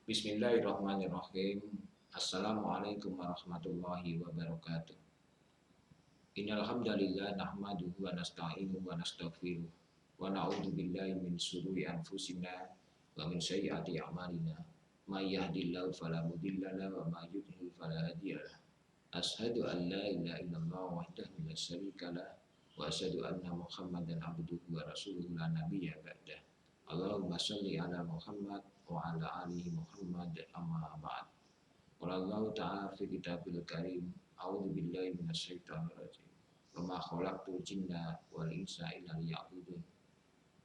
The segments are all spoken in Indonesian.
Bismillahirrahmanirrahim. Assalamualaikum warahmatullahi wabarakatuh. Innal hamdalillah nahmaduhu wa nasta'inuhu wa nastaghfiruh wa na'udzu billahi min shururi anfusina wa min sayyiati a'malina. May yahdihillahu fala mudilla lahu wa may yudlil fala hadiya lahu. Asyhadu an la ilaha illallah wahdahu la syarika lah wa asyhadu anna Muhammadan abduhu wa rasuluhu la nabiyya ba'dah. Allahumma shalli ala Muhammad wa ala ali Muhammad amma ba'd. Qala Allah ta'ala fi kitabil karim, a'udzu billahi minasyaitonir rajim. Wa ma khalaqtul jinna wal insa illa liya'budun.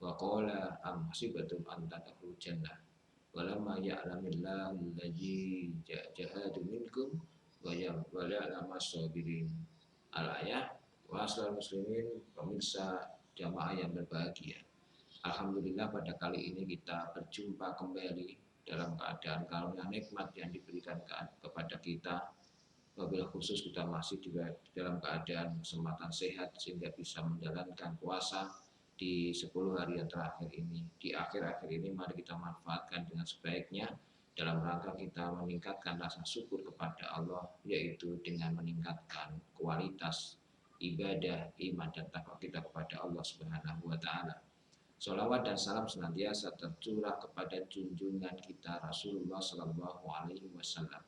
Wa qala am hasibatum an tadkhulul jannah wa lamma ya'lamillahu allazi jahadu minkum wa ya'lamu as-sabirin. Al-ayah. Wa asal muslimin, pemirsa jamaah yang berbahagia. Alhamdulillah pada kali ini kita berjumpa kembali dalam keadaan karunia nikmat yang diberikan kepada kita. Wabil khusus kita masih juga dalam keadaan kesempatan sehat sehingga bisa menjalankan puasa di 10 hari yang terakhir ini. Di akhir-akhir ini mari kita manfaatkan dengan sebaiknya dalam rangka kita meningkatkan rasa syukur kepada Allah, yaitu dengan meningkatkan kualitas ibadah, iman dan takwa kita kepada Allah Subhanahu wa taala. Sholawat dan salam senantiasa tercurah kepada junjungan kita Rasulullah Shallallahu Alaihi Wasallam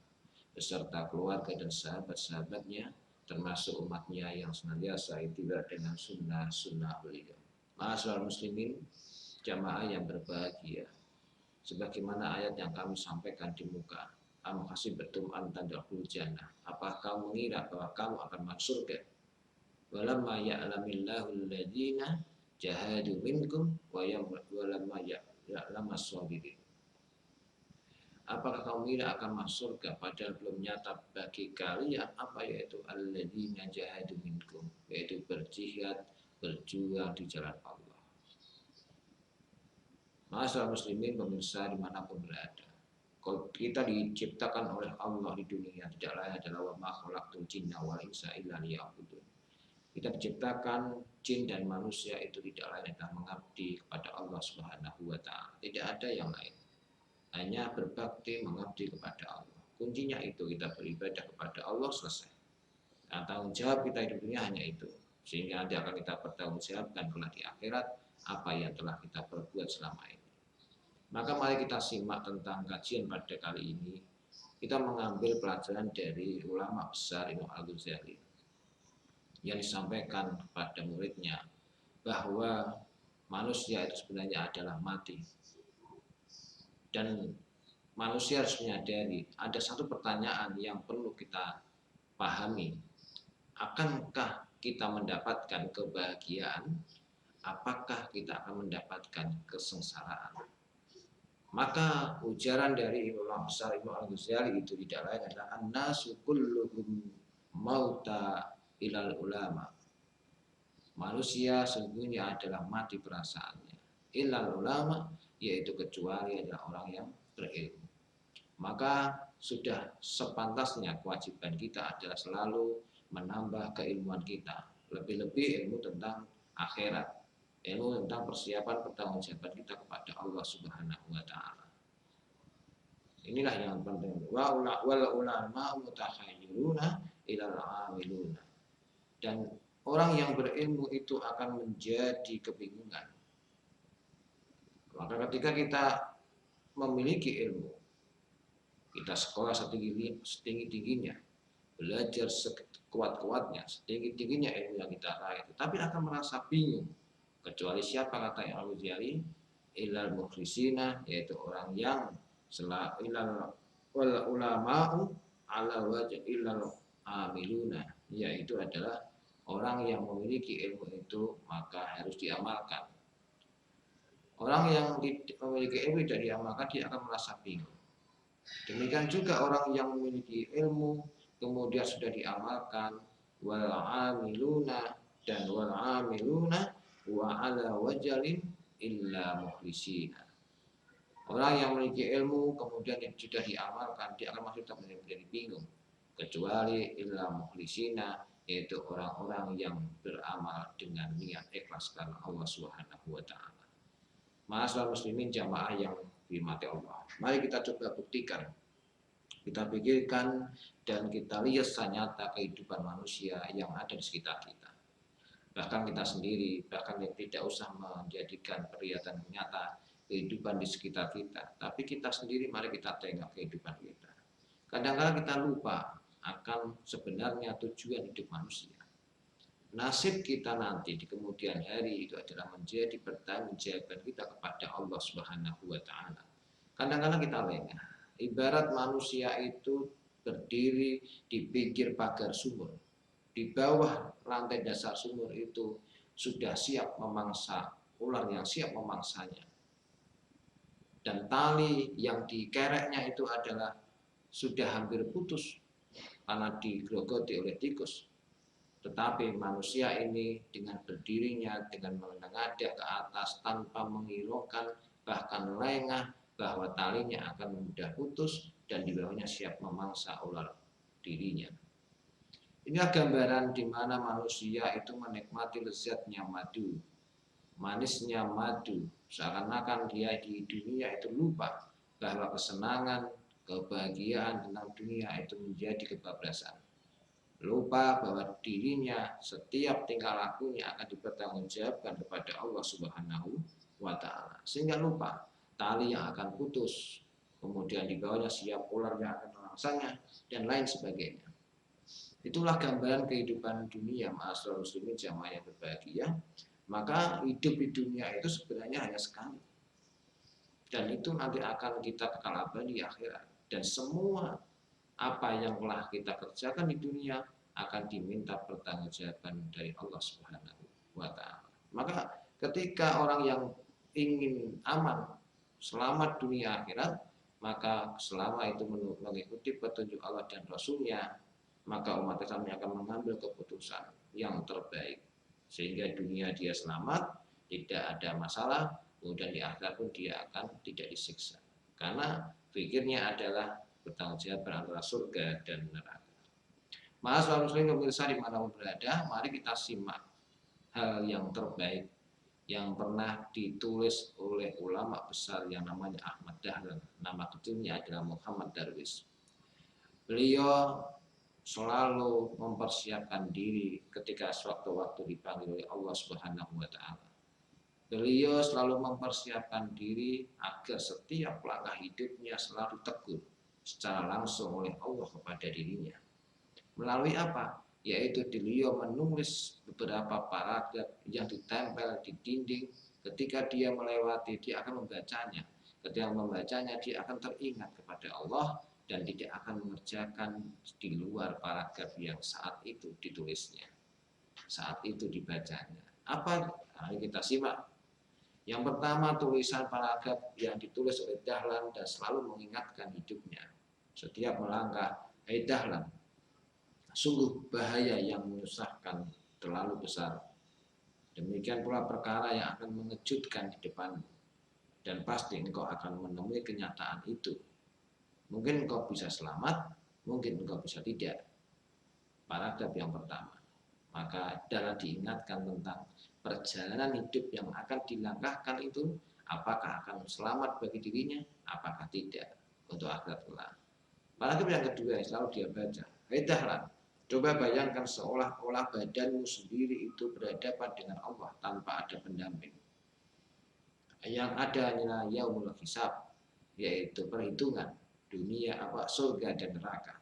beserta keluarga dan sahabat-sahabatnya, termasuk umatnya yang senantiasa ittiba dengan sunnah-sunnah beliau. Ma'asyiral muslimin, jamaah yang berbahagia, sebagaimana ayat yang kami sampaikan di muka, am hasibatum an tadkhulul jannah, apakah kamu mengira bahwa kamu akan masuk surga? Walamma ya'lamillahu alladzina jahadu minkum wa lamma ya'lamu as-sabirin. Apakah kamu mengira akan masuk surga padahal belum nyata bagi kalian apa yaitu alladzina jahadu minkum, yaitu berjihad, berjuang di jalan Allah. Ma'asyiral muslimin, pemirsa dimanapun berada, kalau kita diciptakan oleh Allah di dunia tidak lain adalah wa ma khalaqtul jinna wal insa illa liya'budun. Kita diciptakan jin dan manusia itu tidak lain adalah mengabdi kepada Allah Subhanahu wa taala. Tidak ada yang lain. Hanya berbakti mengabdi kepada Allah. Kuncinya itu kita beribadah kepada Allah, selesai. Nah, tanggung jawab kita di dunia hanya itu. Sehingga nanti akan kita pertanggungjawabkan kelak di akhirat apa yang telah kita perbuat selama ini. Maka mari kita simak tentang kajian pada kali ini. Kita mengambil pelajaran dari ulama besar Imam Al-Ghazali yang disampaikan kepada muridnya bahwa manusia itu sebenarnya adalah mati, dan manusia harus menyadari ada satu pertanyaan yang perlu kita pahami: akankah kita mendapatkan kebahagiaan? Apakah kita akan mendapatkan kesengsaraan? Maka ujaran dari Imam besar Imam Al-Ghazali itu tidak lain adalah an-nasu kulluhum mauta ilal ulama. Manusia sesungguhnya adalah mati perasaannya. Ilal ulama, yaitu kecuali adalah orang yang berilmu. Maka sudah sepantasnya kewajiban kita adalah selalu menambah keilmuan kita. Lebih-lebih ilmu tentang akhirat, ilmu tentang persiapan pertanggungjawaban kita kepada Allah Subhanahu wa taala. Inilah yang penting. Wal ulama mutakhayyiruna ilal amiluna. Dan orang yang berilmu itu akan menjadi kebingungan. Maka ketika kita memiliki ilmu, kita sekolah setinggi-tingginya, belajar sekuat-kuatnya, setinggi-tingginya ilmu yang kita raih, tapi akan merasa bingung. Kecuali siapa, kata yang Al-Ghazali, ilal mukhlisina, yaitu orang yang ilal ulama'u ala wajh ilal amiluna, yaitu adalah orang yang memiliki ilmu itu maka harus diamalkan. Orang yang memiliki ilmu tidak diamalkan, dia akan merasa bingung. Demikian juga orang yang memiliki ilmu kemudian sudah diamalkan, wal amiluna dan wal amiluna wa ala wajalin illa mukhlisina. Orang yang memiliki ilmu kemudian sudah diamalkan, dia akan masih tetap menjadi bingung, kecuali illa mukhlisina, yaitu orang-orang yang beramal dengan niat ikhlas karena Allah Subhanahu wa taala. Ma'asyiral muslimin, jamaah yang mati Allah. Mari kita coba buktikan, kita pikirkan, dan kita lihat nyata kehidupan manusia yang ada di sekitar kita. Bahkan kita sendiri, bahkan tidak usah menjadikan perhatian nyata kehidupan di sekitar kita, tapi kita sendiri mari kita tengok kehidupan kita. Kadang-kadang kita lupa akan sebenarnya tujuan hidup manusia. Nasib kita nanti di kemudian hari itu adalah menjadi pertanggungjawaban kita kepada Allah Subhanahu wa taala. Kadang-kadang kita lengah. Ibarat manusia itu berdiri di pinggir pagar sumur. Di bawah lantai dasar sumur itu sudah siap memangsa ular yang siap memangsanya. Dan tali yang dikereknya itu adalah sudah hampir putus karena digerogoti oleh tikus. Tetapi manusia ini dengan berdirinya, dengan menengadah ke atas tanpa menghiraukan, bahkan lengah bahwa talinya akan mudah putus dan di bawahnya siap memangsa ular dirinya. Inilah gambaran di mana manusia itu menikmati lezatnya madu, manisnya madu, seakan-akan dia di dunia itu lupa bahwa kesenangan, kebahagiaan tentang dunia itu menjadi kebablasan. Lupa bahwa dirinya setiap tingkah lakunya akan dipertanggungjawabkan kepada Allah Subhanahu wa taala. Sehingga lupa tali yang akan putus, kemudian di bawahnya siap ular yang akan memangsanya dan lain sebagainya. Itulah gambaran kehidupan dunia, ma'asyiral muslimin jamaah yang berbahagia. Maka hidup di dunia itu sebenarnya hanya sekali. Dan itu nanti akan kita kekal abadi di akhirat. Dan semua apa yang telah kita kerjakan di dunia akan diminta pertanggungjawaban dari Allah Subhanahu wa taala. Maka ketika orang yang ingin aman, selamat dunia akhirat, maka selama itu mengikuti petunjuk Allah dan Rasul-Nya, maka umat Islam akan mengambil keputusan yang terbaik sehingga dunia dia selamat, tidak ada masalah, kemudian di akhirat pun dia akan tidak disiksa. Karena pikirnya adalah bertanggung jawab antara surga dan neraka. Ma'asyiral muslimin pemirsa dimanapun berada, mari kita simak hal yang terbaik yang pernah ditulis oleh ulama besar yang namanya Ahmad Dahlan. Nama kecilnya adalah Muhammad Darwis. Beliau selalu mempersiapkan diri ketika sewaktu-waktu dipanggil oleh Allah Subhanahu wa taala. Beliau selalu mempersiapkan diri agar setiap langkah hidupnya selalu teguh secara langsung oleh Allah kepada dirinya. Melalui apa? Yaitu beliau menulis beberapa paragraf yang ditempel di dinding. Ketika dia melewati, dia akan membacanya. Ketika membacanya, dia akan teringat kepada Allah dan tidak akan mengerjakan di luar paragraf yang saat itu ditulisnya, saat itu dibacanya. Apa? Mari kita simak. Yang pertama, tulisan paragraf yang ditulis oleh Dahlan dan selalu mengingatkan hidupnya. Setiap melangkah, "Hai Dahlan, sungguh bahaya yang menyusahkan terlalu besar. Demikian pula perkara yang akan mengejutkan di depanmu. Dan pasti engkau akan menemui kenyataan itu. Mungkin engkau bisa selamat, mungkin engkau bisa tidak." Paragraf yang pertama. Maka Dahlan diingatkan tentang perjalanan hidup yang akan dilangkahkan itu, apakah akan selamat bagi dirinya, apakah tidak untuk akhirat kelak. Paragraf yang kedua yang selalu dia baca, "Hai Dahlan, coba bayangkan seolah-olah badanmu sendiri itu berhadapan dengan Allah tanpa ada pendamping. Yang ada hanyalah yaumul hisab, yaitu perhitungan dunia, surga dan neraka.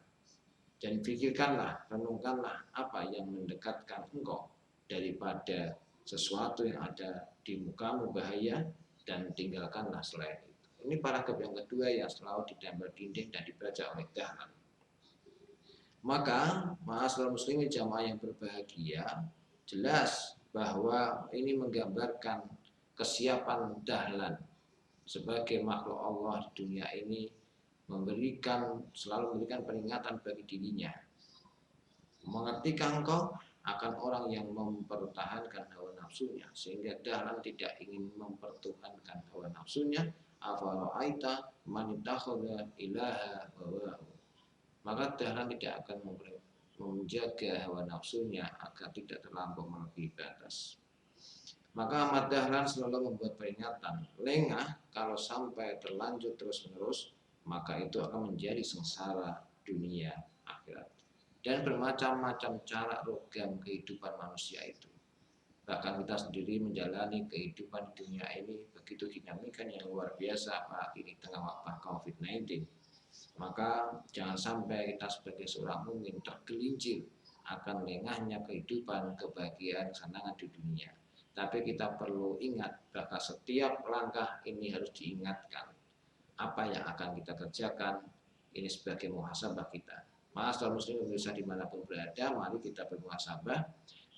Dan pikirkanlah, renungkanlah apa yang mendekatkan engkau daripada sesuatu yang ada di mukamu bahaya, dan tinggalkanlah selain itu." Ini paragraf yang kedua yang selalu ditempel dinding dan dibaca oleh Dahlan. Maka, ma'asyiral muslimin jamaah yang berbahagia, jelas bahwa ini menggambarkan kesiapan Dahlan sebagai makhluk Allah di dunia ini, selalu memberikan peringatan bagi dirinya. Mengertikah engkau akan orang yang mempertahankan hawa nafsunya, sehingga Dahlan tidak ingin mempertuhankan hawa nafsunya. Afara'aita man ittakhadha ilaha hawahu. Maka Dahlan tidak akan menjaga hawa nafsunya agar tidak terlampau melebihi batas. Maka Ahmad Dahlan selalu membuat peringatan, lengah kalau sampai terlanjur terus-menerus, maka itu akan menjadi sengsara dunia akhirat. Dan bermacam-macam cara ragam kehidupan manusia itu. Bahkan kita sendiri menjalani kehidupan di dunia ini begitu dinamika yang luar biasa apalagi di tengah wabah COVID-19. Maka jangan sampai kita sebagai seorang mukmin tergelincir akan lengahnya kehidupan, kebahagiaan, kesenangan di dunia. Tapi kita perlu ingat bahwa setiap langkah ini harus diingatkan apa yang akan kita kerjakan ini sebagai muhasabah kita. Mas muslim pemirsa dimanapun berada, mari kita bermuhasabah.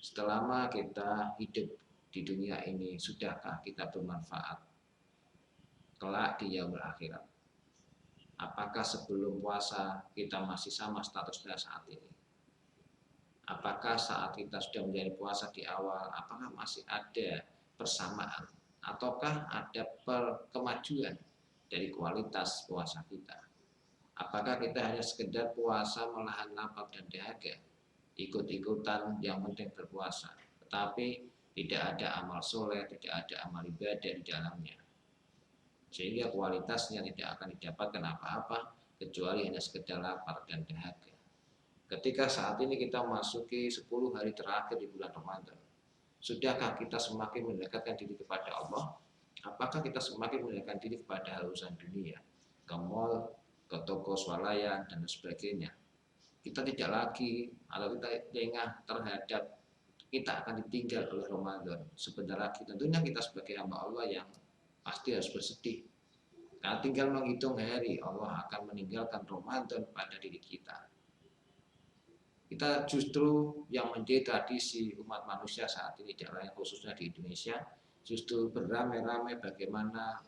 Selama kita hidup di dunia ini, sudahkah kita bermanfaat kelak di yaumul akhirat? Apakah sebelum puasa kita masih sama statusnya saat ini? Apakah saat kita sudah menjadi puasa di awal, apakah masih ada persamaan? Ataukah ada kemajuan dari kualitas puasa kita? Apakah kita hanya sekedar puasa menahan lapar dan dahaga, ikut-ikutan yang penting berpuasa, tetapi tidak ada amal soleh, tidak ada amal ibadah di dalamnya, sehingga kualitasnya tidak akan didapatkan apa-apa kecuali hanya sekedar lapar dan dahaga. Ketika saat ini kita masuki 10 hari terakhir di bulan Ramadan, sudahkah kita semakin mendekatkan diri kepada Allah? Apakah kita semakin mendekatkan diri kepada urusan dunia, ke mall, ke toko swalayan, dan sebagainya? Kita tidak lagi atau kita lengah terhadap kita akan ditinggal oleh Ramadan. Sebentar lagi tentunya kita sebagai hamba Allah yang pasti harus bersedih. Karena tinggal menghitung hari Allah akan meninggalkan Ramadan pada diri kita. Kita justru yang menjadi tradisi umat manusia saat ini, khususnya di Indonesia, justru beramai-ramai bagaimana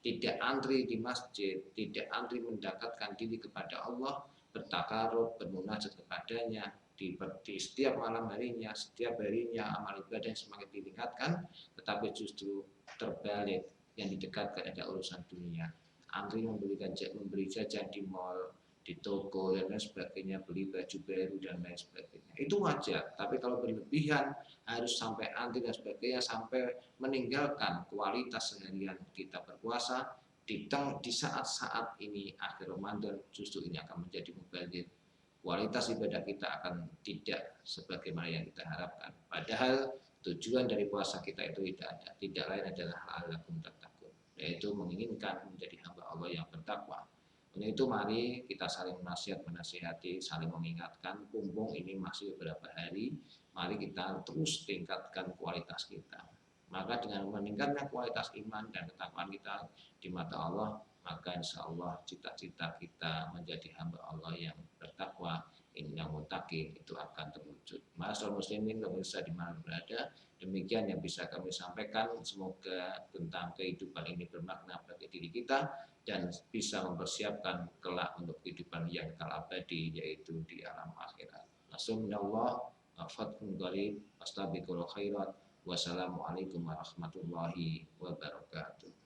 tidak antri di masjid, tidak antri mendekatkan diri kepada Allah, bertakarub, bermunajat kepadanya di setiap malam harinya, setiap harinya amal ibadah yang semakin ditingkatkan, tetapi justru terbalik yang didekatkan ada urusan dunia. Antri membeli jajan di mall, di toko dan lain sebagainya, beli baju baru dan lain sebagainya. Itu wajar, tapi kalau berlebihan harus sampai antri dan sebagainya sampai meninggalkan kualitas seharian kita berpuasa di saat-saat ini akhir Ramadan, justru ini akan menjadi mubazir. Kualitas ibadah kita akan tidak sebagaimana yang kita harapkan. Padahal tujuan dari puasa kita itu tidak lain adalah la'allakum tattaqun, yaitu menginginkan menjadi hamba Allah yang bertakwa. Untuk itu mari kita saling menasihati, saling mengingatkan, mumpung ini masih beberapa hari, mari kita terus tingkatkan kualitas kita. Maka dengan meningkatnya kualitas iman dan ketakwaan kita di mata Allah, maka insya Allah cita-cita kita menjadi hamba Allah yang bertakwa, yang muttaqin itu akan terwujud. Ma'asyiral muslimin pemirsa di mana berada, demikian yang bisa kami sampaikan. Semoga tentang kehidupan ini bermakna bagi diri kita dan bisa mempersiapkan kelak untuk kehidupan yang kekal abadi, yaitu di alam akhirat. Nasallallahu fathun qarib, wastabiqul khairat. Wassalamualaikum warahmatullahi wabarakatuh.